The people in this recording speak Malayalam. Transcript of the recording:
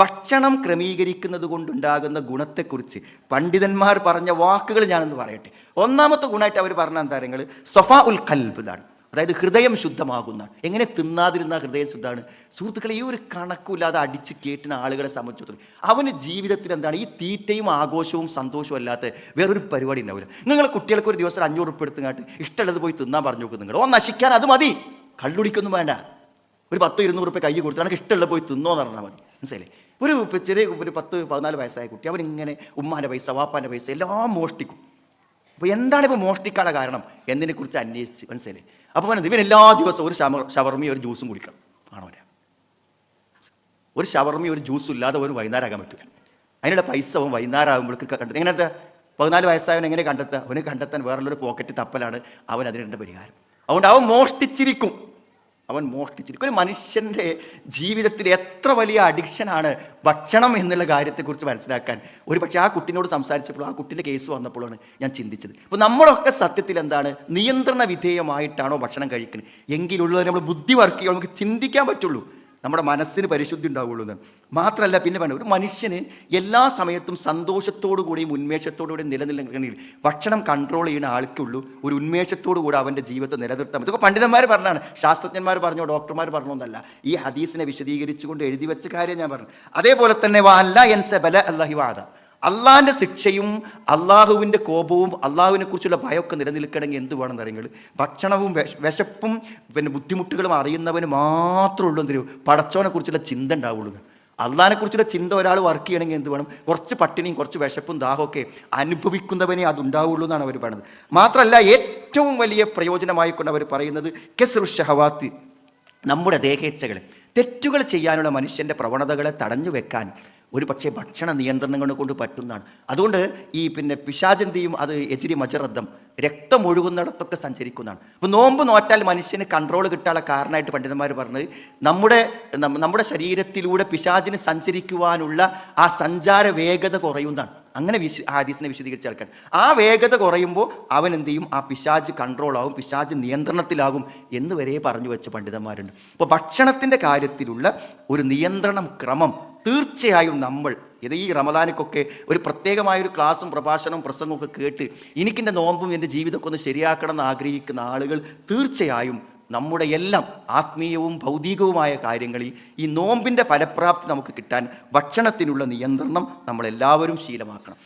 ഭക്ഷണം ക്രമീകരിക്കുന്നത് കൊണ്ടുണ്ടാകുന്ന ഗുണത്തെക്കുറിച്ച് പണ്ഡിതന്മാർ പറഞ്ഞ വാക്കുകൾ ഞാനൊന്ന് പറയട്ടെ. ഒന്നാമത്തെ ഗുണമായിട്ട് അവർ പറഞ്ഞ എന്താ നിങ്ങൾ സഫാ ഉൽ ഖൽബ് എന്നാണ്. അതായത് ഹൃദയം ശുദ്ധമാകുന്നതാണ്. എങ്ങനെ തിന്നാതിരുന്ന ഹൃദയം ശുദ്ധമാണ് സുഹൃത്തുക്കളെ. ഈ ഒരു കണക്കില്ലാതെ അടിച്ച് കേട്ടുന്ന ആളുകളെ സംബന്ധിച്ചിടത്തോളം അവന് ജീവിതത്തിൽ എന്താണ് ഈ തീറ്റയും ആഘോഷവും സന്തോഷവും അല്ലാത്ത വേറൊരു പരിപാടി ഉണ്ടാവില്ല. നിങ്ങളെ കുട്ടികൾക്ക് ഒരു ദിവസം 500 ഉറുപ്പിക എടുത്തുങ്ങാട്ട് ഇഷ്ടമുള്ളത് പോയി തിന്നാൻ പറഞ്ഞു നോക്കും. നിങ്ങൾ നശിക്കാൻ അത് മതി, കള്ളുടിക്കൊന്നും വേണ്ട. ഒരു 10-200 ഉറുപ്പിക കൈ കൊടുത്ത് എനിക്ക് ഇഷ്ടമുള്ളത് പോയി തിന്നോന്ന് പറഞ്ഞാൽ മതി. മനസ്സിലായില്ലേ? ഒരു ചെറിയ ഒരു 10-14 വയസ്സായ കുട്ടി അവനിങ്ങനെ ഉമ്മാൻ്റെ പൈസ വാപ്പാൻ്റെ പൈസ എല്ലാം മോഷ്ടിക്കും. അപ്പോൾ എന്താണ് ഇപ്പോൾ മോഷ്ടിക്കാനുള്ള കാരണം എന്നതിനെക്കുറിച്ച് അന്വേഷിച്ച് മനസ്സിലായി. അപ്പോൾ പറയുന്നത് ഇവൻ എല്ലാ ദിവസവും ഒരു ഷവർമയും ഒരു ജ്യൂസും കുടിക്കണം. ആണോ? ഒരു ഷവർമയും ഒരു ജ്യൂസും ഇല്ലാതെ ഒരു വൈകുന്നേരം ആകാൻ പറ്റില്ല. അതിനുള്ള പൈസ അവൻ വൈകുന്നേരം ആകുമ്പോഴേക്ക് കണ്ടെത്തുക. എങ്ങനത്തെ 14 വയസ്സായവൻ എങ്ങനെ കണ്ടെത്തുക? അവന് കണ്ടെത്താൻ വേറൊരു പോക്കറ്റ് തപ്പലാണ് അവൻ അതിനുള്ള പരിഹാരം. അതുകൊണ്ട് അവൻ മോഷ്ടിച്ചിരിക്കും. ഒരു മനുഷ്യൻ്റെ ജീവിതത്തിൽ എത്ര വലിയ അഡിക്ഷനാണ് ഭക്ഷണം എന്നുള്ള കാര്യത്തെക്കുറിച്ച് മനസ്സിലാക്കാൻ ഒരു പക്ഷേ ആ കുട്ടിനോട് സംസാരിച്ചപ്പോൾ ആ കുട്ടിൻ്റെ കേസ് വന്നപ്പോഴാണ് ഞാൻ ചിന്തിച്ചത്. അപ്പോൾ നമ്മളൊക്കെ സത്യത്തിൽ എന്താണ് നിയന്ത്രണ വിധേയമായിട്ടാണോ ഭക്ഷണം കഴിക്കുന്നത് എങ്കിലുള്ളത് നമ്മൾ ബുദ്ധി വർക്ക് ചെയ്യുമ്പോൾ നമുക്ക് ചിന്തിക്കാൻ പറ്റുള്ളൂ, നമ്മുടെ മനസ്സിന് പരിശുദ്ധി ഉണ്ടാവുള്ളൂ എന്ന്. മാത്രമല്ല പിന്നെ വേണം ഒരു മനുഷ്യന് എല്ലാ സമയത്തും സന്തോഷത്തോടു കൂടിയും ഉന്മേഷത്തോടു കൂടി നിലനിൽക്കണമെങ്കിൽ ഭക്ഷണം കൺട്രോൾ ചെയ്യുന്ന ആൾക്കുള്ളൂ ഒരു ഉന്മേഷത്തോടു കൂടി അവൻ്റെ ജീവിതത്തെ നിലനിർത്താൻ പറ്റും. പണ്ഡിതന്മാർ പറഞ്ഞാണ്, ശാസ്ത്രജ്ഞന്മാർ പറഞ്ഞോ ഡോക്ടർമാർ പറഞ്ഞോ എന്നല്ല, ഈ ഹദീസിനെ വിശദീകരിച്ചുകൊണ്ട് എഴുതി വെച്ച കാര്യം ഞാൻ പറഞ്ഞു. അതേപോലെ തന്നെ അള്ളാഹിൻ്റെ ശിക്ഷയും അള്ളാഹുവിൻ്റെ കോപവും അള്ളാഹുവിനെ കുറിച്ചുള്ള ഭയമൊക്കെ നിലനിൽക്കണമെങ്കിൽ എന്ത് വേണം അറിയുങ്ങൾ ഭക്ഷണവും വിശപ്പും പിന്നെ ബുദ്ധിമുട്ടുകളും അറിയുന്നവന് മാത്രമേ ഉള്ളൂ എന്തൊരു പടച്ചോനെ കുറിച്ചുള്ള ചിന്ത ഉണ്ടാവുള്ളൂ. അള്ളാഹിനെ കുറിച്ചുള്ള ചിന്ത ഒരാൾ വർക്ക് ചെയ്യണമെങ്കിൽ എന്ത് വേണം? കുറച്ച് പട്ടിണിയും കുറച്ച് വിശപ്പും ദാഹമൊക്കെ അനുഭവിക്കുന്നവനെ അതുണ്ടാവുള്ളൂ എന്നാണ് അവർ പറയുന്നത്. മാത്രമല്ല ഏറ്റവും വലിയ പ്രയോജനമായിക്കൊണ്ട് അവർ പറയുന്നത് കെസ്റു ഷഹവാത്ത്, നമ്മുടെ ദേഹേച്ഛകൾ തെറ്റുകൾ ചെയ്യാനുള്ള മനുഷ്യൻ്റെ പ്രവണതകളെ തടഞ്ഞു വെക്കാൻ ഒരു പക്ഷേ ഭക്ഷണ നിയന്ത്രണങ്ങൾ കൊണ്ട് പറ്റുന്നതാണ്. അതുകൊണ്ട് ഈ പിന്നെ പിശാചന്തിയും അത് എജിരി മജറദ്ധം രക്തം ഒഴുകുന്നിടത്തൊക്കെ സഞ്ചരിക്കുന്നതാണ്. അപ്പോൾ നോമ്പ് നോറ്റാൽ മനുഷ്യന് കൺട്രോൾ കിട്ടാനുള്ള കാരണമായിട്ട് പണ്ഡിതന്മാർ പറഞ്ഞത് നമ്മുടെ ശരീരത്തിലൂടെ പിശാചിന് സഞ്ചരിക്കുവാനുള്ള ആ സഞ്ചാര വേഗത കുറയുന്നതാണ്. അങ്ങനെ ഹദീസിനെ വിശദീകരിച്ച് ആൾക്കാർ ആ വേഗത കുറയുമ്പോൾ അവൻ എന്ത് ചെയ്യും? ആ പിശാച് കൺട്രോളാകും, പിശാച് നിയന്ത്രണത്തിലാകും എന്ന് വരെ പറഞ്ഞു വെച്ച പണ്ഡിതന്മാരുണ്ട്. അപ്പോൾ ഭക്ഷണത്തിൻ്റെ കാര്യത്തിലുള്ള ഒരു നിയന്ത്രണം ക്രമം തീർച്ചയായും നമ്മൾ ഈ റമദാനക്കൊക്കെ ഒരു പ്രത്യേകമായൊരു ക്ലാസ്സും പ്രഭാഷണവും പ്രസംഗമൊക്കെ കേട്ട് എനിക്കെൻ്റെ നോമ്പും എൻ്റെ ജീവിതമൊക്കെ ഒന്ന് ശരിയാക്കണം എന്ന് ആഗ്രഹിക്കുന്ന ആളുകൾ തീർച്ചയായും നമ്മുടെ എല്ലാം ആത്മീയവും ഭൗതികവുമായ കാര്യങ്ങളിൽ ഈ നോമ്പിൻ്റെ ഫലപ്രാപ്തി നമുക്ക് കിട്ടാൻ ഭക്ഷണത്തിനുള്ള നിയന്ത്രണം നമ്മളെല്ലാവരും ശീലമാക്കണം.